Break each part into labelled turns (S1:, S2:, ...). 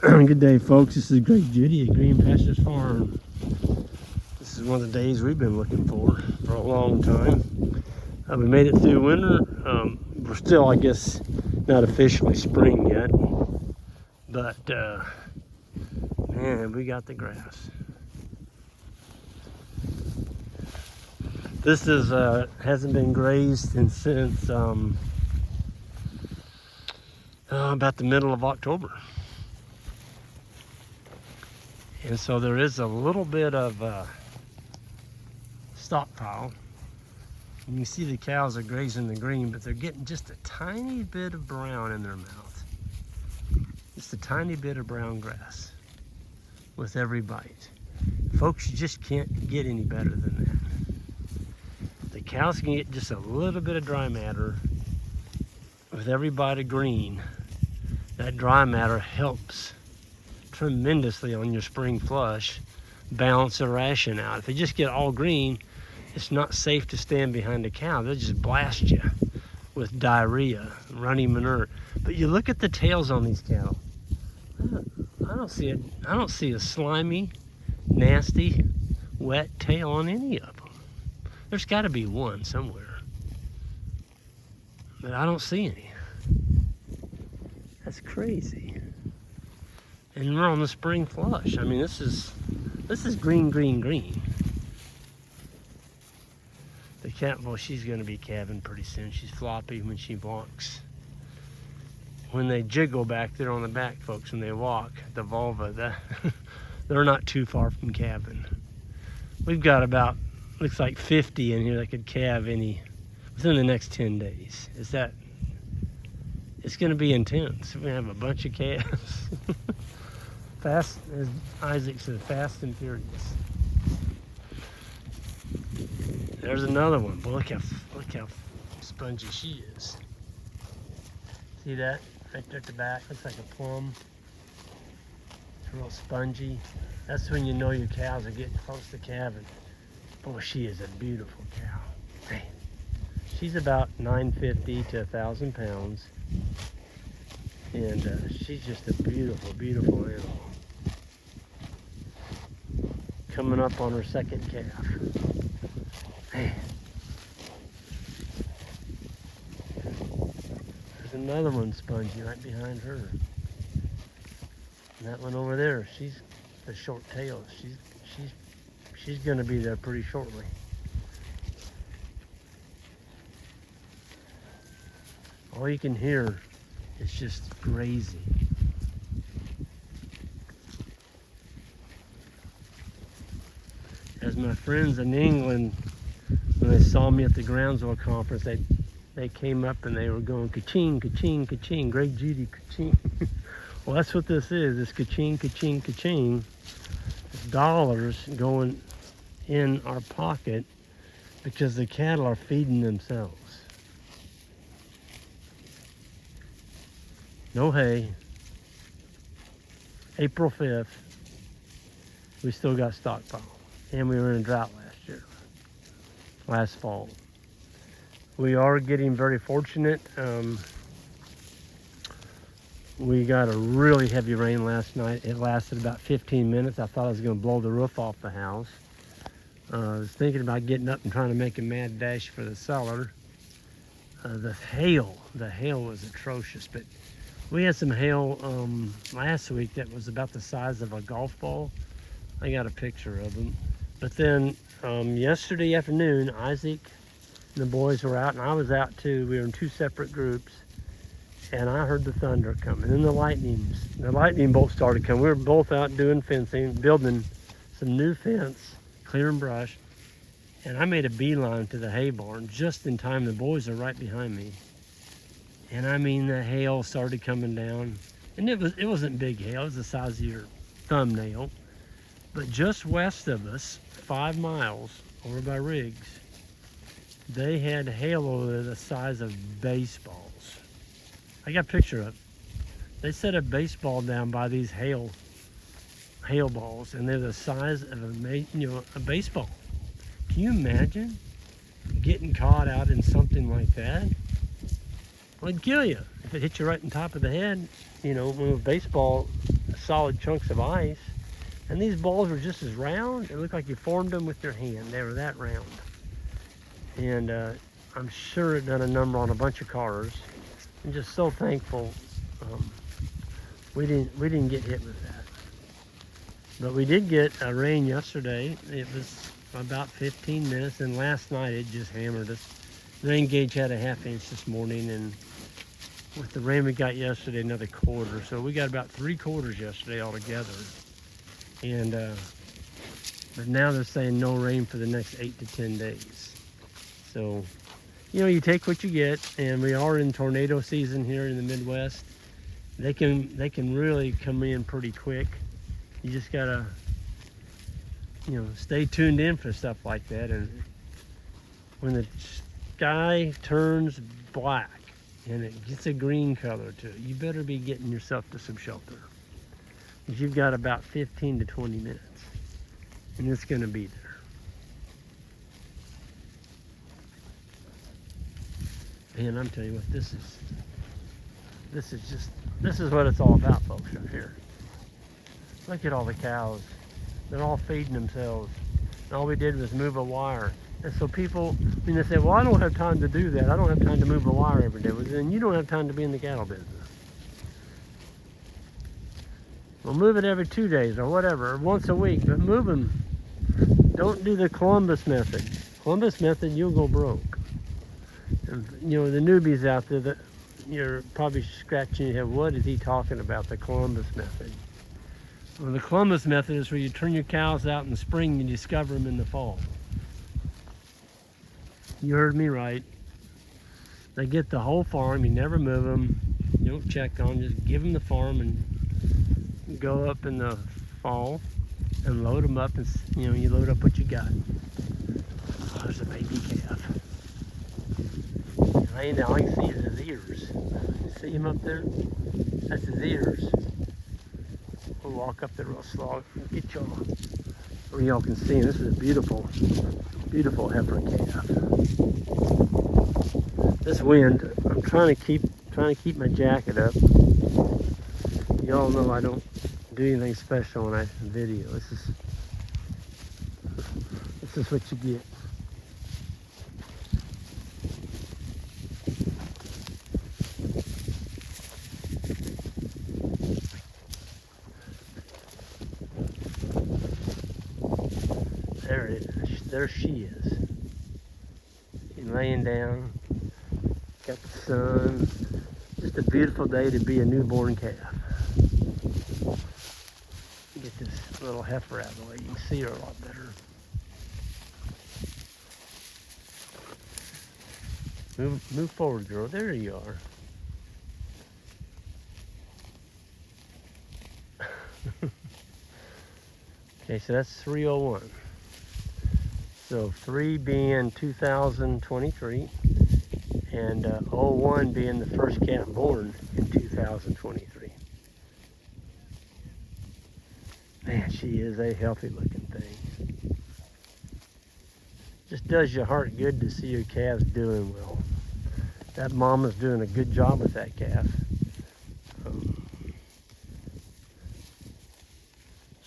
S1: Good day, folks. This is Great Judy at Green Pastures Farm. This is one of the days we've been looking for a long time. We made it through winter. We're still, I guess, not officially spring yet, but man, we got the grass. This is hasn't been grazed since about the middle of October. And so there is a little bit of stockpile. And you see the cows are grazing the green, but they're getting just a tiny bit of brown in their mouth. Just a tiny bit of brown grass with every bite. Folks, you just can't get any better than that. The cows can get just a little bit of dry matter with every bite of green. That dry matter helps tremendously on your spring flush, balance the ration out. If they just get all green, it's not safe to stand behind a cow. They'll just blast you with diarrhea, runny manure. But you look at the tails on these cattle. I don't see it. I don't see a slimy, nasty, wet tail on any of them. There's got to be one somewhere, but I don't see any. That's crazy. And we're on the spring flush. I mean, this is green, green, green. The cat, well, she's going to be calving pretty soon. She's floppy when she walks. When they jiggle back there on the back, folks, when they walk, the vulva, they're not too far from calving. We've got about, looks like 50 in here that could calve within the next 10 days. It's going to be intense. We're going to have a bunch of calves. Fast, as Isaac said, fast and furious. There's another one. But look how spongy she is. See that? Right there at the back. Looks like a plum. It's real spongy. That's when you know your cows are getting close to calving. Boy, she is a beautiful cow. Man. She's about 950 to 1,000 pounds. And she's just a beautiful, beautiful animal. Coming up on her second calf. Man. There's another one spongy right behind her. And that one over there, she's the short tail. She's going to be there pretty shortly. All you can hear is just grazing. As my friends in England, when they saw me at the Groundswell conference, they came up and they were going ka-ching, ka-ching, ka-ching, Great Judy, ka-ching. Well, that's what this is. It's ka-ching, ka-ching, ka-ching. It's dollars going in our pocket because the cattle are feeding themselves. No hay. April 5th, we still got stockpile. And we were in a drought last fall. We are getting very fortunate. We got a really heavy rain last night. It lasted about 15 minutes. I thought I was going to blow the roof off the house. I was thinking about getting up and trying to make a mad dash for the cellar. The hail was atrocious, but we had some hail last week that was about the size of a golf ball. I got a picture of them. But then yesterday afternoon, Isaac and the boys were out, and I was out too. We were in two separate groups, and I heard the thunder coming. And then the lightning bolts started coming. We were both out doing fencing, building some new fence, clearing brush, and I made a beeline to the hay barn just in time. The boys are right behind me. And I mean, the hail started coming down, and it wasn't big hail. It was the size of your thumbnail. But just west of us, 5 miles over by Riggs, they had hail over there the size of baseballs. I got a picture of it. They set a baseball down by these hail balls, and they're the size of a baseball. Can you imagine getting caught out in something like that? Well, it'd kill you if it hit you right on top of the head. You know, when a baseball solid chunks of ice. And these balls were just as round. It looked like you formed them with your hand. They were that round. And I'm sure it done a number on a bunch of cars. I'm just so thankful we didn't get hit with that. But we did get a rain yesterday. It was about 15 minutes, and last night it just hammered us. Rain gauge had a 1/2 inch this morning, and with the rain we got yesterday, another 1/4. So we got about 3/4 yesterday altogether. And but now they're saying no rain for the next 8 to 10 days. So, you know, you take what you get, and we are in tornado season here in the Midwest. They can really come in pretty quick. You just gotta, you know, stay tuned in for stuff like that. And when the sky turns black and it gets a green color to it, you better be getting yourself to some shelter. Because you've got about 15 to 20 minutes, and it's gonna be there. And I'm telling you what, this is what it's all about, folks, right here. Look at all the cows. They're all feeding themselves. And all we did was move a wire. And so people, I mean, they say, well, I don't have time to do that. I don't have time to move a wire every day. Well, then you don't have time to be in the cattle business. Well, move it every 2 days or whatever, or once a week, but move them. Don't do the Columbus method. Columbus method, you'll go broke. And, you know, the newbies out there, that you're probably scratching your head, what is he talking about, the Columbus method? Well, the Columbus method is where you turn your cows out in the spring and you discover them in the fall. You heard me right. They get the whole farm, you never move them, you don't check on them, just give them the farm and go up in the fall and load them up, and, you know, you load up what you got. Oh, there's a baby calf. Laying down, all you can see is his ears. You see him up there? That's his ears. We'll walk up there real slow and get y'all where y'all can see him. This is a beautiful, beautiful heifer calf. This wind, I'm trying to keep my jacket up. Y'all know I don't do anything special when I video. This is what you get. There it is. There she is. She's laying down. Got the sun. Just a beautiful day to be a newborn calf. Get this little heifer out of the way. You can see her a lot better. Move forward, girl. There you are. Okay, so that's 301. So 3 being 2023, and 01 being the first calf born in 2023. Man, she is a healthy looking thing. Just does your heart good to see your calves doing well. That mama's doing a good job with that calf.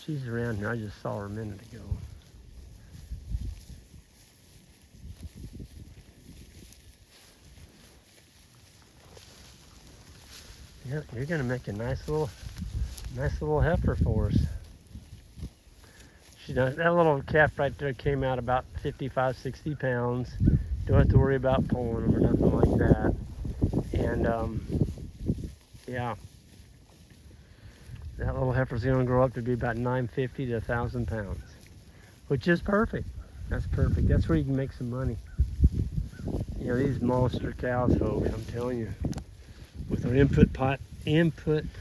S1: She's around here. I just saw her a minute ago. Yep, you're gonna make a nice little heifer for us. That little calf right there came out about 55, 60 pounds. Don't have to worry about pulling them or nothing like that. And yeah, that little heifer's gonna grow up to be about 950 to 1,000 pounds, which is perfect. That's perfect. That's where you can make some money. You know, these monster cows, folks, I'm telling you, with our input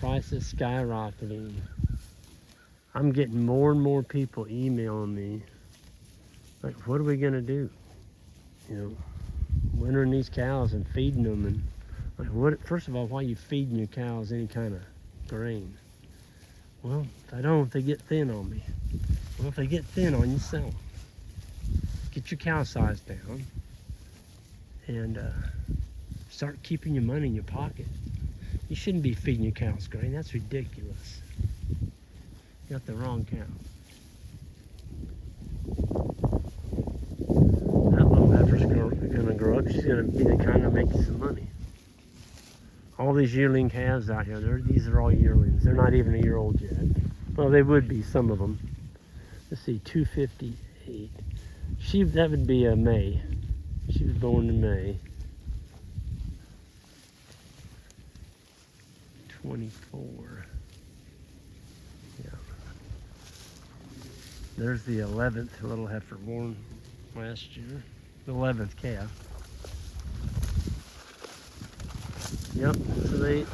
S1: prices skyrocketing, I'm getting more and more people emailing me, like, what are we gonna do? You know, wintering these cows and feeding them, and like, what? First of all, why are you feeding your cows any kind of grain? Well, if I don't, they get thin on me. Well, if they get thin on you, sell them. Get your cow size down, and start keeping your money in your pocket. You shouldn't be feeding your cows grain. That's ridiculous. Got the wrong cow. That little heifer's gonna grow up. She's gonna be the kind that makes some money. All these yearling calves out here, these are all yearlings. They're not even a year old yet. Well, they would be, some of them. Let's see, 258. That would be a May. She was born in May. 24. Yeah. There's the 11th little heifer born last year. The 11th calf. Yep, so they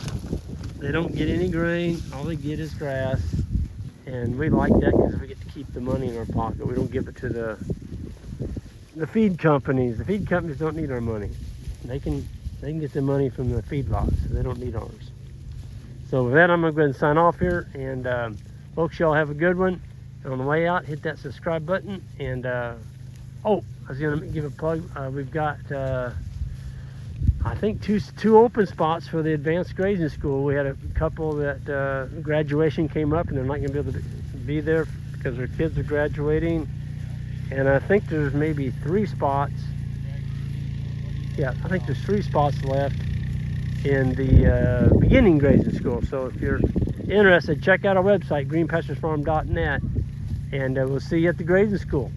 S1: don't get any grain. All they get is grass. And we like that because we get to keep the money in our pocket. We don't give it to the feed companies. The feed companies don't need our money. They can get the money from the feedlots, so they don't need ours. So with that, I'm going to go ahead and sign off here. And folks, y'all have a good one. On the way out, hit that subscribe button. And oh, I was going to give a plug. We've got I think two open spots for the advanced grazing school. We had a couple that graduation came up and they're not going to be able to be there because their kids are graduating. And I think there's maybe 3 spots. Yeah, I think there's 3 spots left in the beginning grazing school. So if you're interested, check out our website, greenpasturesfarm.net, and we'll see you at the grazing school.